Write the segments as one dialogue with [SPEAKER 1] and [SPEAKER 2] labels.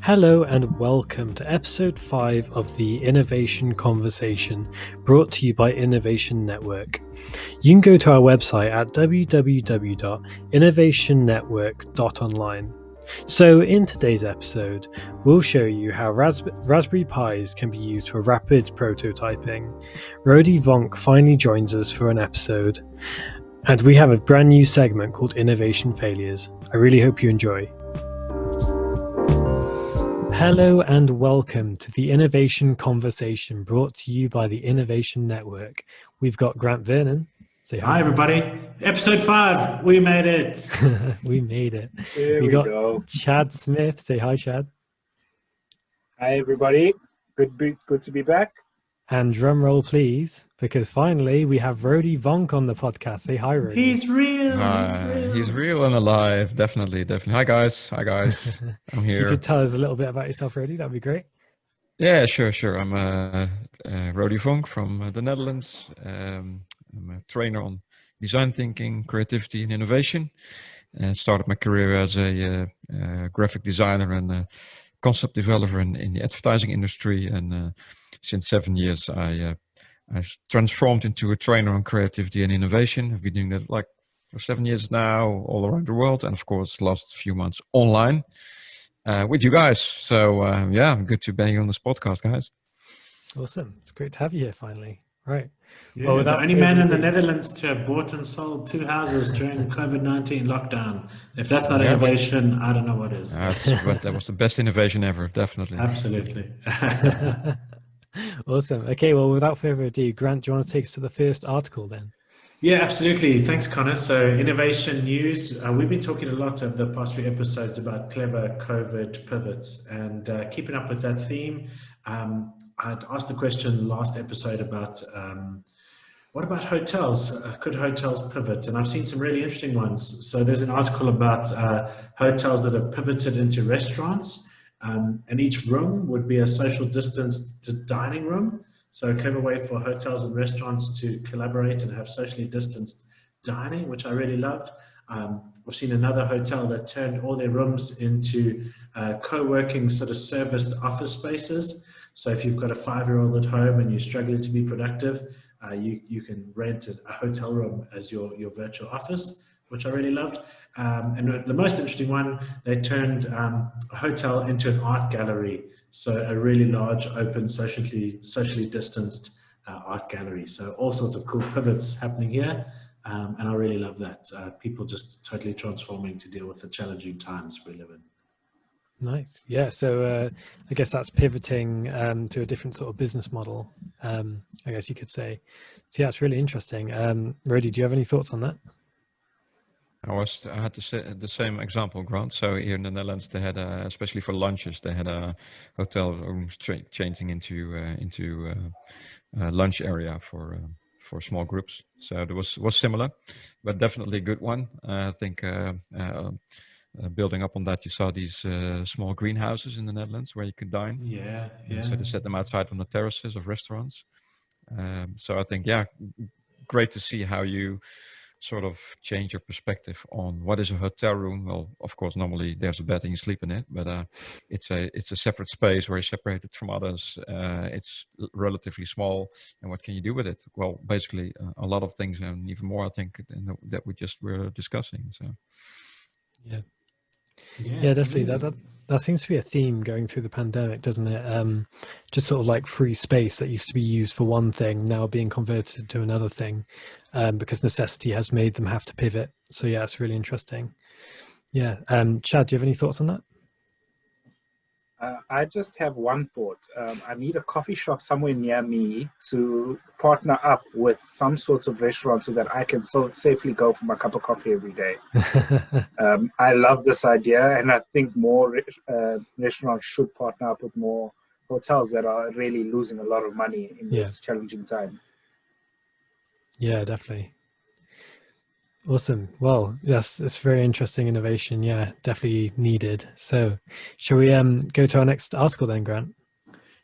[SPEAKER 1] Hello and welcome to episode 5 of the Innovation Conversation, brought to you by Innovation Network. You can go to our website at www.innovationnetwork.online. So in today's episode, we'll show you how Raspberry Pis can be used for rapid prototyping. Rody Vonk finally joins us for an episode, and we have a brand new segment called Innovation Failures. I really hope you enjoy. Hello and welcome to the Innovation Conversation, brought to you by the Innovation Network. We've got Vernon. Say hi.
[SPEAKER 2] Hi everybody. Episode 5. We made it.
[SPEAKER 1] We made it.
[SPEAKER 3] There we go.
[SPEAKER 1] Chad Smith. Say hi, Chad.
[SPEAKER 3] Hi everybody. Good to be back.
[SPEAKER 1] And drum roll, please, because finally we have Rody Vonk on the podcast. Say hi, Rody.
[SPEAKER 2] He's real.
[SPEAKER 4] He's real and alive. Definitely. Hi guys. I'm here.
[SPEAKER 1] If you could tell us a little bit about yourself, Rody, that'd be great.
[SPEAKER 4] Yeah, sure. I'm Rody Vonk from the Netherlands. I'm a trainer on design thinking, creativity, and innovation. And started my career as a graphic designer and a concept developer in the advertising industry. And since 7 years, I transformed into a trainer on creativity and innovation. I've been doing that for 7 years now, all around the world, and of course, last few months online with you guys. So good to be on this podcast, guys.
[SPEAKER 1] Awesome! It's great to have you here finally. Right.
[SPEAKER 2] Yeah, well, the only man in the Netherlands to have bought and sold 2 houses during COVID-19 lockdown. If that's not innovation, I don't know what is.
[SPEAKER 4] That was the best innovation ever, definitely.
[SPEAKER 2] Absolutely.
[SPEAKER 1] Awesome. Okay, well, without further ado, Grant, do you want to take us to the first article then?
[SPEAKER 2] Yeah, absolutely. Thanks, Connor. So innovation news. We've been talking a lot over the past few episodes about clever COVID pivots, and keeping up with that theme. I'd asked the question last episode about what about hotels? Could hotels pivot? And I've seen some really interesting ones. So there's an article about hotels that have pivoted into restaurants, and each room would be a social distanced dining room. So a clever way for hotels and restaurants to collaborate and have socially distanced dining, which I really loved. I've seen another hotel that turned all their rooms into co-working sort of serviced office spaces. So if you've got a 5-year-old at home and you're struggling to be productive, you can rent a hotel room as your virtual office, which I really loved. And the most interesting one, they turned a hotel into an art gallery. So a really large, open, socially distanced art gallery. So all sorts of cool pivots happening here. And I really love that. People just totally transforming to deal with the challenging times we live in.
[SPEAKER 1] Nice. Yeah. So I guess that's pivoting to a different sort of business model, I guess you could say. So yeah, it's really interesting. Rody, do you have any thoughts on that?
[SPEAKER 4] I had the same example, Grant. So here in the Netherlands, they had, especially for lunches, they had a hotel rooms changing into a lunch area for small groups. So it was similar, but definitely a good one. I think building up on that, you saw these small greenhouses in the Netherlands where you could dine.
[SPEAKER 2] Yeah.
[SPEAKER 4] So they set them outside on the terraces of restaurants. So I think, great to see how you sort of change your perspective on what is a hotel room. Well, of course, normally there's a bed and you sleep in it, but it's a separate space where you're separated from others. It's relatively small, and what can you do with it? Well, basically a lot of things, and even more, I think, that we just were discussing. So,
[SPEAKER 1] yeah, definitely. That seems to be a theme going through the pandemic, doesn't it? Just sort of like free space that used to be used for one thing now being converted to another thing, because necessity has made them have to pivot. So yeah, it's really interesting. Yeah. Chad, do you have any thoughts on that?
[SPEAKER 3] I just have one thought. I need a coffee shop somewhere near me to partner up with some sorts of restaurant so that I can safely go for my cup of coffee every day. I love this idea, and I think more restaurants should partner up with more hotels that are really losing a lot of money in this challenging time.
[SPEAKER 1] Yeah, definitely. Awesome. Well, yes, it's very interesting innovation. Yeah, definitely needed. So shall we go to our next article then, Grant?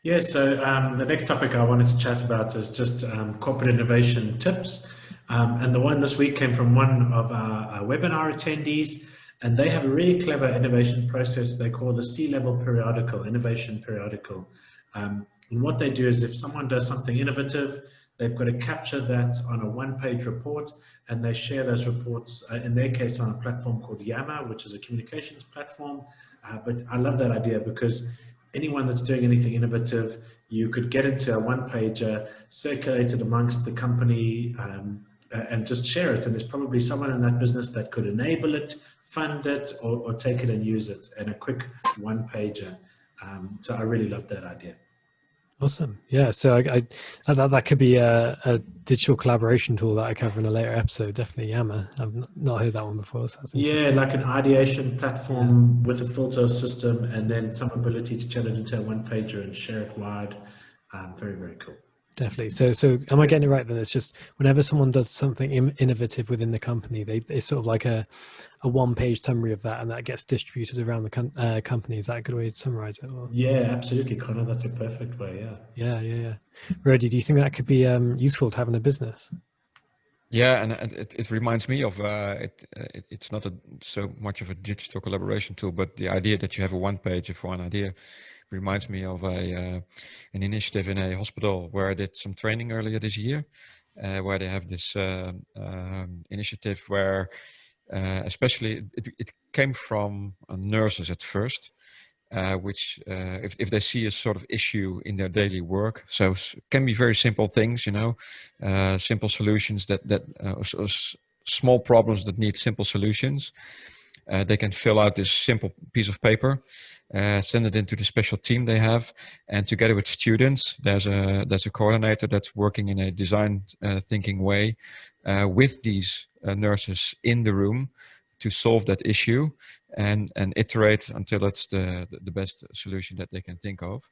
[SPEAKER 2] Yeah, so the next topic I wanted to chat about is just corporate innovation tips. And the one this week came from one of our webinar attendees. And they have a really clever innovation process they call the C-level periodical, innovation periodical. And what they do is if someone does something innovative, they've got to capture that on a one-page report, and they share those reports, in their case, on a platform called Yammer, which is a communications platform. But I love that idea because anyone that's doing anything innovative, you could get into a one-pager, circulate it amongst the company, and just share it. And there's probably someone in that business that could enable it, fund it, or take it and use it in a quick one-pager. So I really love that idea.
[SPEAKER 1] Awesome. Yeah. So that could be a digital collaboration tool that I cover in a later episode. Definitely Yammer. I've not heard that one before. So that's interesting.
[SPEAKER 2] Yeah, like an ideation platform with a filter system and then some ability to turn it into a one-pager and share it wide. Very, very cool.
[SPEAKER 1] Definitely. So am I getting it right then? It's just whenever someone does something innovative within the company, it's sort of like a one-page summary of that, and that gets distributed around the company. Is that a good way to summarize it? Or?
[SPEAKER 2] Yeah, absolutely, Connor. That's a perfect way.
[SPEAKER 1] Yeah. Rody, do you think that could be useful to have in a business?
[SPEAKER 4] Yeah, and it reminds me of it's not so much of a digital collaboration tool, but the idea that you have a one page for one idea reminds me of an initiative in a hospital where I did some training earlier this year, where they have this initiative where especially it came from nurses at first. Which if they see a sort of issue in their daily work, so can be very simple things, simple solutions that small problems that need simple solutions. They can fill out this simple piece of paper, send it into the special team they have, and together with students, there's a coordinator that's working in a design thinking way with these nurses in the room to solve that issue and iterate until it's the best solution that they can think of.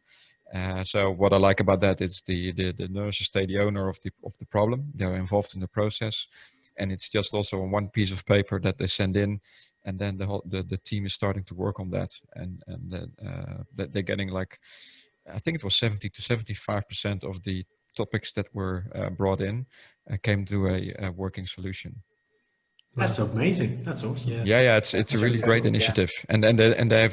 [SPEAKER 4] So what I like about that is the nurses stay the owner of the problem. They're involved in the process, and it's just also on one piece of paper that they send in, and then the team is starting to work on that, and that they're getting like, I think it was 70 to 75% of the topics that were brought in came to a working solution.
[SPEAKER 2] That's amazing. That's awesome.
[SPEAKER 4] Yeah. It's a really great initiative, and they have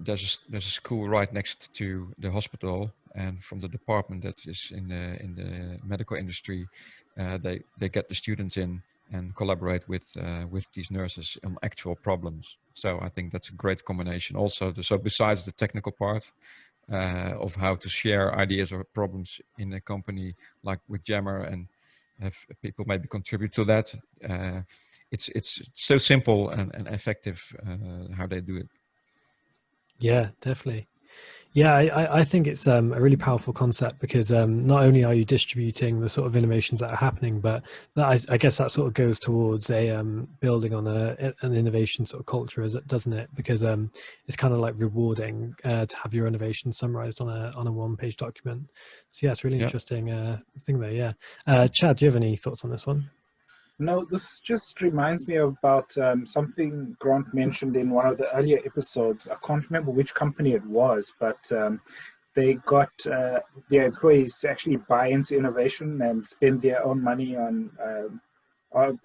[SPEAKER 4] there's a school right next to the hospital, and from the department that is in the medical industry, they get the students in and collaborate with these nurses on actual problems. So I think that's a great combination. Also, so besides the technical part of how to share ideas or problems in a company like with Jammer and have people maybe contribute to that. It's so simple and effective how they do it.
[SPEAKER 1] Yeah, definitely. Yeah, I think it's a really powerful concept because not only are you distributing the sort of innovations that are happening, but I guess that sort of goes towards a building on an innovation sort of culture, doesn't it? Because it's kind of like rewarding to have your innovation summarized on a one-page document. So yeah, it's really interesting thing there. Yeah, Chad, do you have any thoughts on this one?
[SPEAKER 3] No, this just reminds me about something Grant mentioned in one of the earlier episodes. I can't remember which company it was, but they got their employees to actually buy into innovation and spend their own money on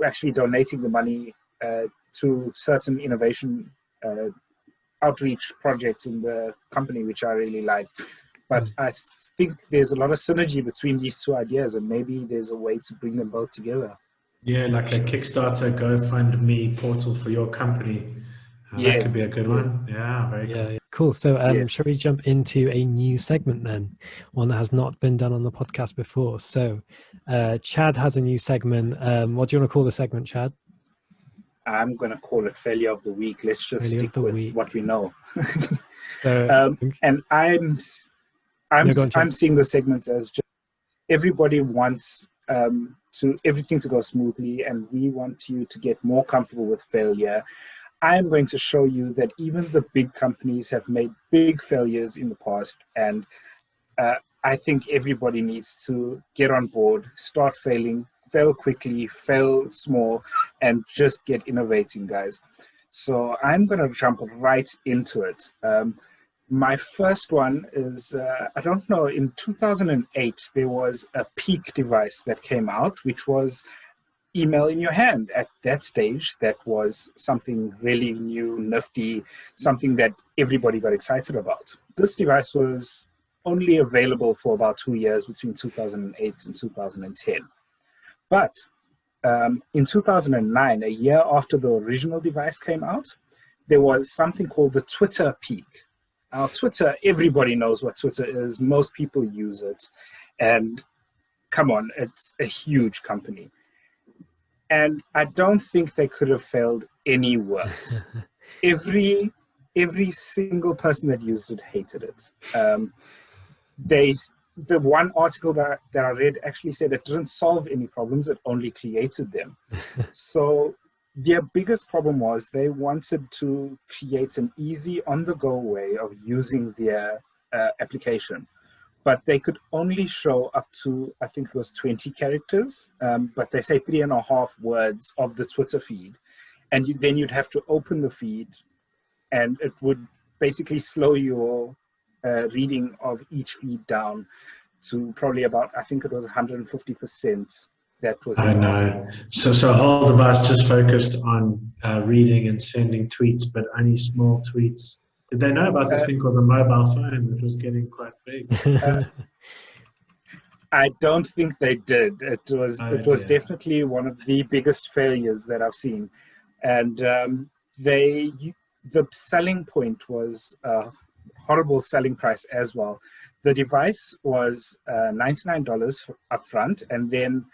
[SPEAKER 3] actually donating the money to certain innovation outreach projects in the company, which I really like. But I think there's a lot of synergy between these two ideas, and maybe there's a way to bring them both together.
[SPEAKER 2] Yeah, like a Kickstarter, GoFundMe portal for your company. That could be a good one. Yeah, very cool.
[SPEAKER 1] Yeah, cool. So shall we jump into a new segment then? One that has not been done on the podcast before. So Chad has a new segment. What do you want to call the segment, Chad?
[SPEAKER 3] I'm going to call it Failure of the Week. Let's just stick with what we know. And I'm seeing the segment as just everybody wants everything to go smoothly, and we want you to get more comfortable with failure. I'm going to show you that even the big companies have made big failures in the past, and I think everybody needs to get on board, start failing, fail quickly, fail small, and just get innovating, guys. So I'm going to jump right into it. My first one is, I don't know, in 2008, there was a Peak device that came out, which was email in your hand. At that stage, that was something really new, nifty, something that everybody got excited about. This device was only available for about 2 years, between 2008 and 2010. But in 2009, a year after the original device came out, there was something called the Twitter peak. Now, Twitter, everybody knows what Twitter is. Most people use it. And come on, it's a huge company. And I don't think they could have failed any worse. Every single person that used it hated it. The one article that I read actually said it didn't solve any problems, it only created them. So their biggest problem was they wanted to create an easy on-the-go way of using their application. But they could only show up to, I think it was 20 characters, but they say 3.5 words of the Twitter feed. And then you'd have to open the feed, and it would basically slow your reading of each feed down to probably about, I think it was 150%. That was
[SPEAKER 2] I know. So a whole device just focused on reading and sending tweets, but only small tweets. Did they know about this thing called the mobile phone that was getting quite big?
[SPEAKER 3] I don't think they did. It was definitely one of the biggest failures that I've seen. And the selling point was a horrible selling price as well. The device was $99 upfront, and then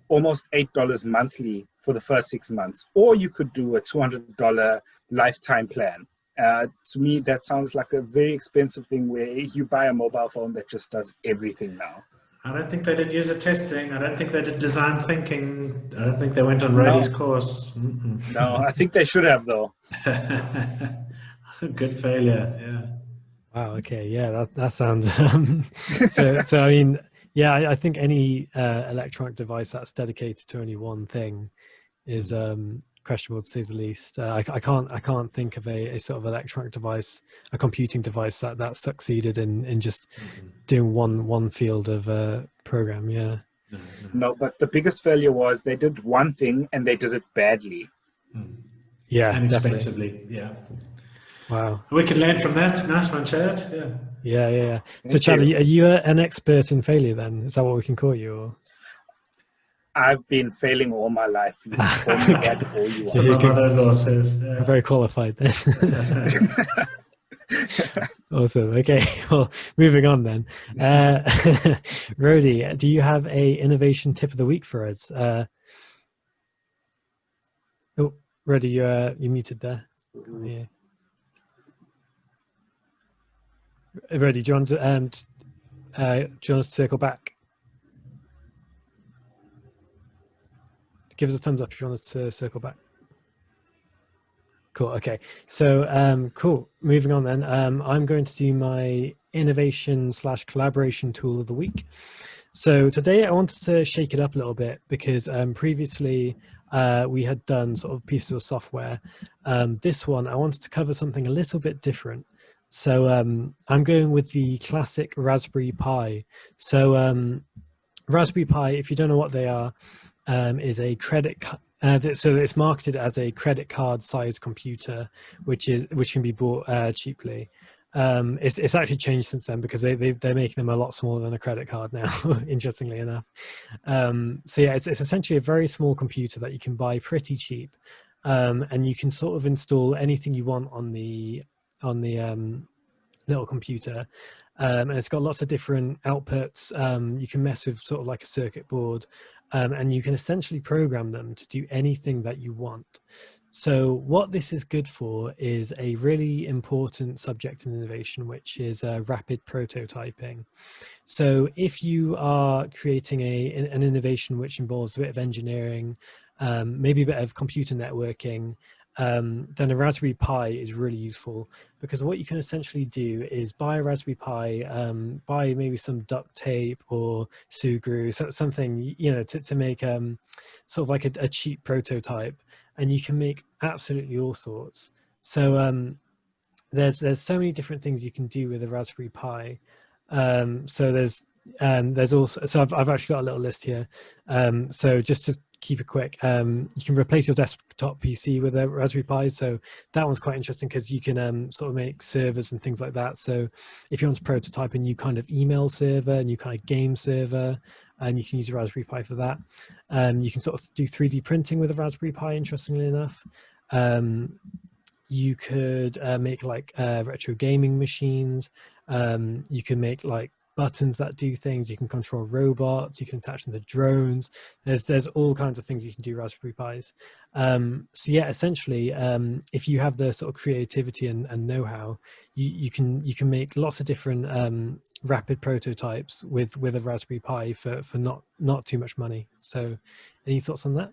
[SPEAKER 3] almost $8 monthly for the first 6 months. Or you could do a $200 lifetime plan. To me, that sounds like a very expensive thing where you buy a mobile phone that just does everything now.
[SPEAKER 2] I don't think they did user testing. I don't think they did design thinking. I don't think they went on Rody's course.
[SPEAKER 3] No, I think they should have, though.
[SPEAKER 2] Good failure, yeah.
[SPEAKER 1] Wow, okay, yeah, that sounds... so I mean, yeah, I think any electronic device that's dedicated to only one thing is questionable, to say the least. I can't think of a sort of electronic device, a computing device that succeeded in just doing one field of program. Yeah.
[SPEAKER 3] No, but the biggest failure was they did one thing and they did it badly.
[SPEAKER 1] Yeah,
[SPEAKER 2] and
[SPEAKER 1] definitely.
[SPEAKER 2] expensively. Yeah.
[SPEAKER 1] Wow.
[SPEAKER 2] We can learn from that. Nice one, Chad. Yeah.
[SPEAKER 1] Yeah. So, Chad, are you an expert in failure then? Is that what we can call you? Or?
[SPEAKER 3] I've been failing all my life. You can call me that all you want.
[SPEAKER 2] So my mother-in-law says. Yeah.
[SPEAKER 1] I'm very qualified then. Awesome. Okay. Well, moving on then. Rody, do you have a innovation tip of the week for us? Rody, you muted there. Yeah. Rody, do you want to circle back? Give us a thumbs up if you want us to circle back. Cool. Okay. So cool. Moving on then. I'm going to do my innovation/collaboration tool of the week. So today I wanted to shake it up a little bit because previously we had done sort of pieces of software. This one I wanted to cover something a little bit different. So I'm going with the classic Raspberry Pi. So Raspberry Pi, if you don't know what they are, is a credit. So it's marketed as a credit card size computer, which can be bought cheaply. It's actually changed since then because they're making them a lot smaller than a credit card now. Interestingly enough. So yeah, it's essentially a very small computer that you can buy pretty cheap, and you can sort of install anything you want on the little computer. And it's got lots of different outputs. You can mess with sort of like a circuit board, and you can essentially program them to do anything that you want. So what this is good for is a really important subject in innovation, which is rapid prototyping. So if you are creating an innovation which involves a bit of engineering, maybe a bit of computer networking, then a Raspberry Pi is really useful, because what you can essentially do is buy a Raspberry Pi, buy maybe some duct tape or glue, something, to make sort of like a cheap prototype, and you can make absolutely all sorts. So there's so many different things you can do with a Raspberry Pi. So there's also, so I've actually got a little list here. So just keep it quick. You can replace your desktop PC with a Raspberry Pi, so that one's quite interesting because you can sort of make servers and things like that. So if you want to prototype a new kind of email server, a new kind of game server, and you can use a Raspberry Pi for that. You can sort of do 3D printing with a Raspberry Pi, interestingly enough. You could make like retro gaming machines. You can make like buttons that do things. You can control robots. You can attach them to drones. There's all kinds of things you can do Raspberry Pis. So yeah, essentially, if you have the sort of creativity and know-how, you can make lots of different rapid prototypes with a Raspberry Pi for not too much money. So, any thoughts on that?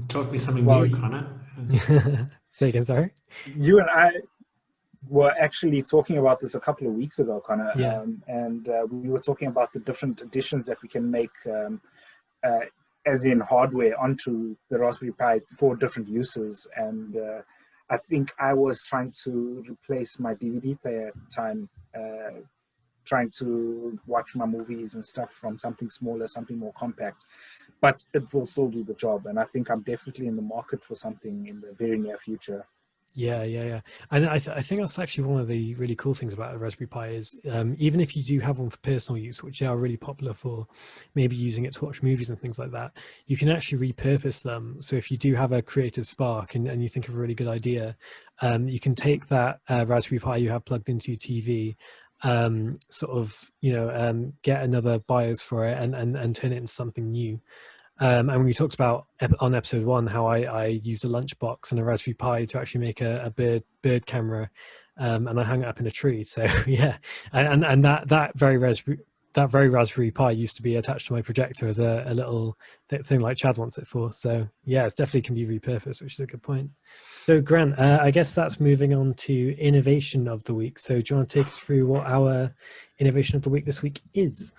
[SPEAKER 2] Taught me something new, Connor.
[SPEAKER 1] Say again, sorry.
[SPEAKER 3] You and I were actually talking about this a couple of weeks ago, Connor, and we were talking about the different additions that we can make, as in hardware, onto the Raspberry Pi for different uses. And I think I was trying to replace my DVD player at the time, trying to watch my movies and stuff from something smaller, something more compact, but it will still do the job. And I think I'm definitely in the market for something in the very near future.
[SPEAKER 1] Yeah. And I think that's actually one of the really cool things about a Raspberry Pi is even if you do have one for personal use, which are really popular for maybe using it to watch movies and things like that, you can actually repurpose them. So if you do have a creative spark and you think of a really good idea, you can take that Raspberry Pi you have plugged into your TV, sort of, get another BIOS for it and turn it into something new. And we talked about on episode 1 how I used a lunchbox and a Raspberry Pi to actually make a bird camera, and I hung it up in a tree. So yeah, and that very Raspberry Pi used to be attached to my projector as a little thing like Chad wants it for. So yeah, it definitely can be repurposed, which is a good point. So Grant, I guess that's moving on to innovation of the week. So do you want to take us through what our innovation of the week this week is?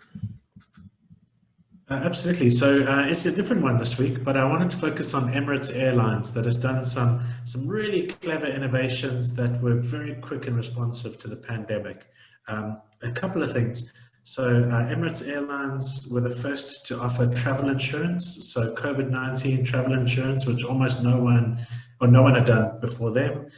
[SPEAKER 2] Absolutely. So it's a different one this week, but I wanted to focus on Emirates Airlines that has done some really clever innovations that were very quick and responsive to the pandemic. A couple of things. So Emirates Airlines were the first to offer travel insurance. So COVID-19 travel insurance, which almost no one had done before them.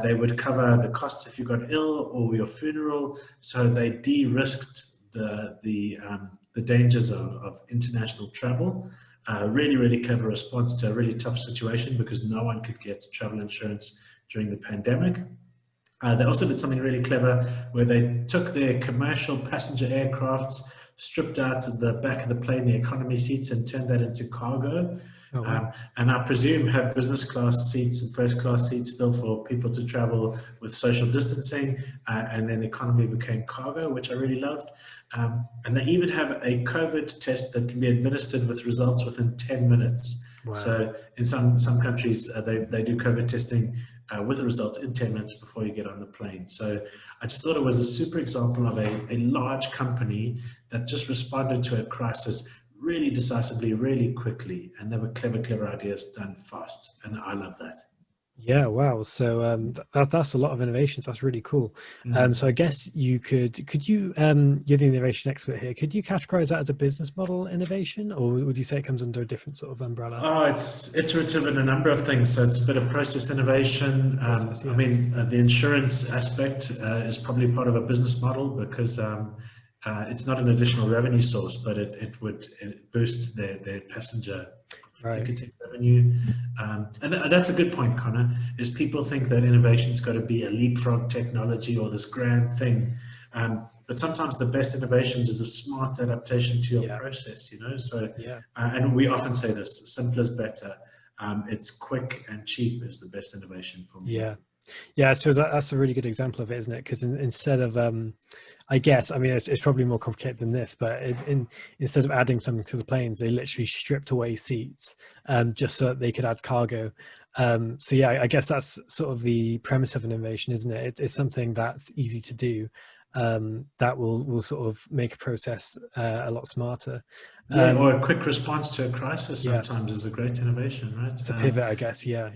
[SPEAKER 2] They would cover the costs if you got ill or your funeral. So they de-risked the dangers of international travel. Really, really clever response to a really tough situation because no one could get travel insurance during the pandemic. They also did something really clever where they took their commercial passenger aircrafts, stripped out the back of the plane, the economy seats, and turned that into cargo. Oh, wow. And I presume have business class seats and first class seats still for people to travel with social distancing, and then economy became cargo, which I really loved. And they even have a COVID test that can be administered with results within 10 minutes. Wow. So in some countries, they do COVID testing with a result in 10 minutes before you get on the plane. So I just thought it was a super example of a large company that just responded to a crisis really decisively, really quickly, and there were clever ideas done fast, and I love that.
[SPEAKER 1] Yeah, wow. So that's a lot of innovations. That's really cool. So I guess you could you you're the innovation expert here, could you categorize that as a business model innovation, or would you say it comes under a different sort of umbrella?
[SPEAKER 2] Oh, it's iterative in a number of things. So it's a bit of process innovation. I mean, the insurance aspect is probably part of a business model because it's not an additional revenue source, but it boosts their passenger ticketing revenue. And that's a good point, Connor, is people think that innovation's got to be a leapfrog technology or this grand thing. But sometimes the best innovations is a smart adaptation to your process, So, and we often say this, simple is better. It's quick and cheap is the best innovation for me.
[SPEAKER 1] Yeah, I suppose that's a really good example of it, isn't it? Because instead of, I guess, I mean, it's probably more complicated than this, but instead of adding something to the planes, they literally stripped away seats just so that they could add cargo. So yeah, I guess that's sort of the premise of an innovation, isn't it? It's something that's easy to do that will sort of make a process a lot smarter.
[SPEAKER 2] Or a quick response to a crisis sometimes is a great innovation, right?
[SPEAKER 1] It's a pivot, I guess. Yeah.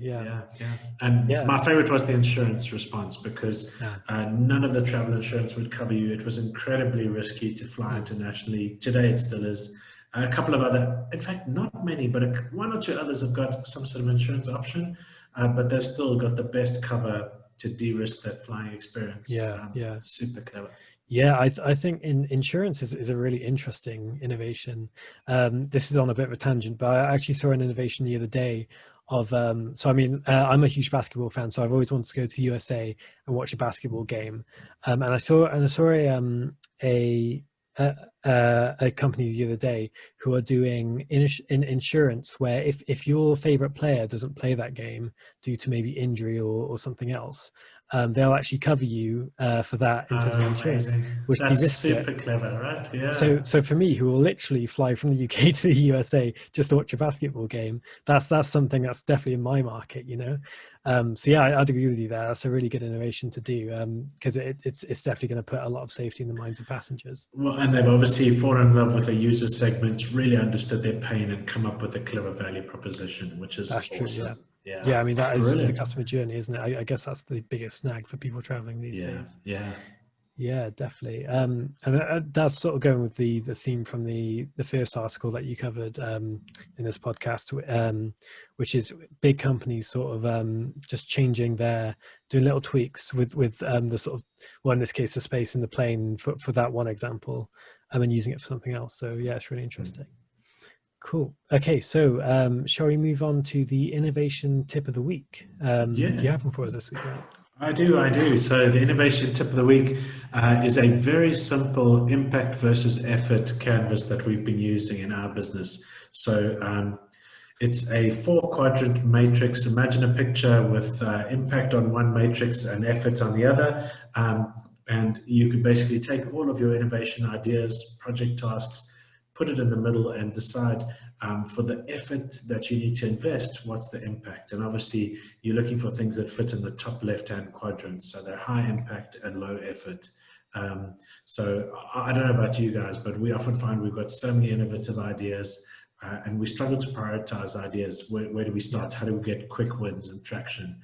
[SPEAKER 2] And my favorite was the insurance response because none of the travel insurance would cover you. It was incredibly risky to fly internationally. Today it still is. A couple of other, in fact, not many, but one or two others have got some sort of insurance option, but they've still got the best cover to de-risk that flying experience.
[SPEAKER 1] Yeah.
[SPEAKER 2] Super clever.
[SPEAKER 1] Yeah, I think insurance is a really interesting innovation. This is on a bit of a tangent, but I actually saw an innovation the other day of so I mean I'm a huge basketball fan, so I've always wanted to go to the USA and watch a basketball game. And I saw a company the other day who are doing insurance where if your favorite player doesn't play that game due to maybe injury or something else, they'll actually cover you for that in terms of insurance, which
[SPEAKER 2] That's
[SPEAKER 1] de-risks it.
[SPEAKER 2] super clever, right? Yeah.
[SPEAKER 1] So for me, who will literally fly from the UK to the USA just to watch a basketball game, that's something that's definitely in my market, you know. So yeah, I'd agree with you there. That's a really good innovation to do, because it's definitely going to put a lot of safety in the minds of passengers.
[SPEAKER 2] Well, and they've obviously fallen in love with a user segment, really understood their pain, and come up with a clever value proposition, which is
[SPEAKER 1] That's true.
[SPEAKER 2] awesome.
[SPEAKER 1] Yeah. I mean, that is
[SPEAKER 2] Brilliant.
[SPEAKER 1] the customer journey, isn't it? I guess that's the biggest snag for people traveling these days. Yeah, definitely. And that's sort of going with the theme from the first article that you covered in this podcast, which is big companies sort of just changing doing little tweaks with the sort of, well, in this case, the space in the plane for that one example, and using it for something else. So yeah, it's really interesting. Cool. Okay, so shall we move on to the innovation tip of the week? Do you have one for us this week, Ryan?
[SPEAKER 2] I do. So the innovation tip of the week is a very simple impact versus effort canvas that we've been using in our business. So it's a 4-quadrant matrix. Imagine a picture with impact on one matrix and effort on the other. And you could basically take all of your innovation ideas, project tasks, put it in the middle and decide for the effort that you need to invest, what's the impact? And obviously you're looking for things that fit in the top left-hand quadrant. So they're high impact and low effort. So I don't know about you guys, but we often find we've got so many innovative ideas and we struggle to prioritize ideas. Where do we start? How do we get quick wins and traction?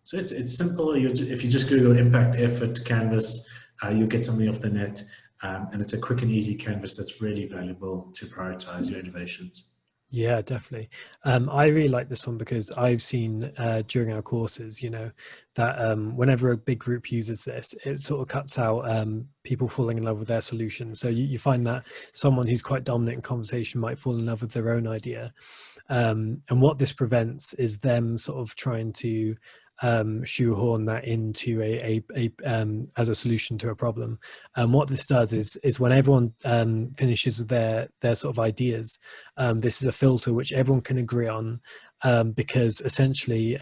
[SPEAKER 2] So it's simple. If you just Google impact effort canvas, you'll get something off the net. And it's a quick and easy canvas that's really valuable to prioritize your innovations.
[SPEAKER 1] Yeah, definitely. I really like this one because I've seen during our courses, you know, that whenever a big group uses this, it sort of cuts out people falling in love with their solution. So you find that someone who's quite dominant in conversation might fall in love with their own idea. And what this prevents is them sort of trying to shoehorn that into as a solution to a problem. And what this does is when everyone finishes with their sort of ideas, this is a filter which everyone can agree on, because essentially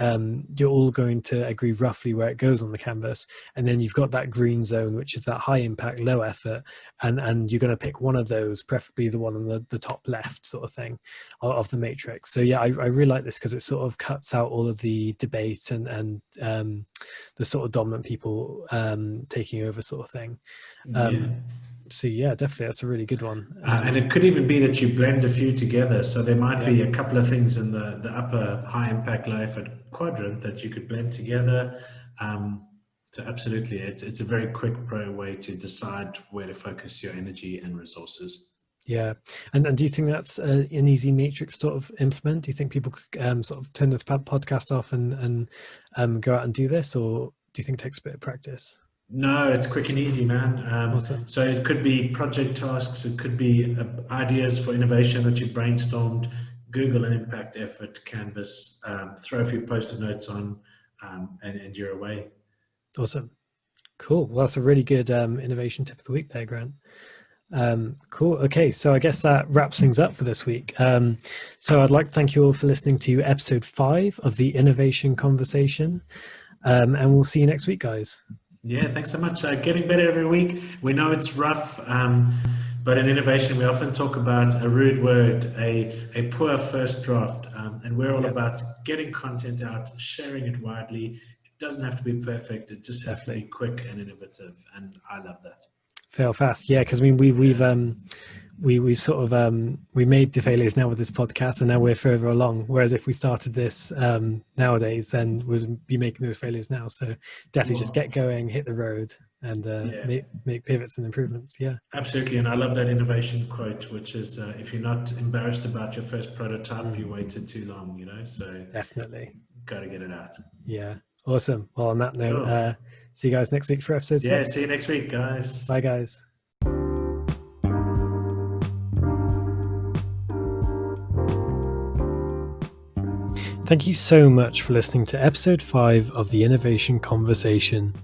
[SPEAKER 1] you're all going to agree roughly where it goes on the canvas, and then you've got that green zone, which is that high impact, low effort, and you're going to pick one of those, preferably the one on the top left sort of thing of the matrix. So yeah, I really like this because it sort of cuts out all of the debate and the sort of dominant people taking over sort of thing. So yeah, definitely, that's a really good one.
[SPEAKER 2] And it could even be that you blend a few together. So there might be a couple of things in the upper high impact, low effort quadrant that you could blend together. So absolutely, it's a very quick way to decide where to focus your energy and resources. Yeah.
[SPEAKER 1] And do you think that's an easy matrix to sort of implement? Do you think people could sort of turn this podcast off and go out and do this, or do you think it takes a bit of practice?
[SPEAKER 2] No, it's quick and easy, man.
[SPEAKER 1] Awesome.
[SPEAKER 2] So it could be project tasks, it could be ideas for innovation that you brainstormed. Google an impact effort canvas, throw a few post-it notes on, and you're away.
[SPEAKER 1] Awesome. Cool. Well, that's a really good innovation tip of the week there, Grant. Cool. Okay, so I guess that wraps things up for this week. So I'd like to thank you all for listening to episode 5 of the Innovation Conversation, and we'll see you next week, guys.
[SPEAKER 2] Yeah, thanks so much. Getting better every week. We know it's rough, but in innovation, we often talk about a rude word, a poor first draft, and we're all about getting content out, sharing it widely. It doesn't have to be perfect. It just has to be quick and innovative, and I love that.
[SPEAKER 1] Fail fast, yeah. Because I mean, we've sort of we made the failures now with this podcast, and now we're further along. Whereas if we started this nowadays, then we'd be making those failures now. So definitely just get going, hit the road, and make pivots and improvements. Yeah,
[SPEAKER 2] absolutely. And I love that innovation quote, which is, if you're not embarrassed about your first prototype, you waited too long, so
[SPEAKER 1] definitely.
[SPEAKER 2] Got to get it out.
[SPEAKER 1] Yeah, awesome. Well, on that note,
[SPEAKER 2] Cool.
[SPEAKER 1] See you guys next week for episode 6.
[SPEAKER 2] See you next week, guys.
[SPEAKER 1] Bye, guys. Thank you so much for listening to episode 5 of the Innovation Conversation,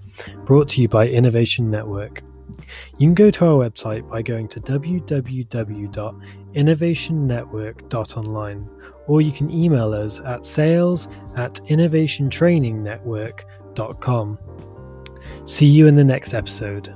[SPEAKER 1] brought to you by Innovation Network. You can go to our website by going to www.innovationnetwork.online, or you can email us at sales@innovationtrainingnetwork.com. See you in the next episode.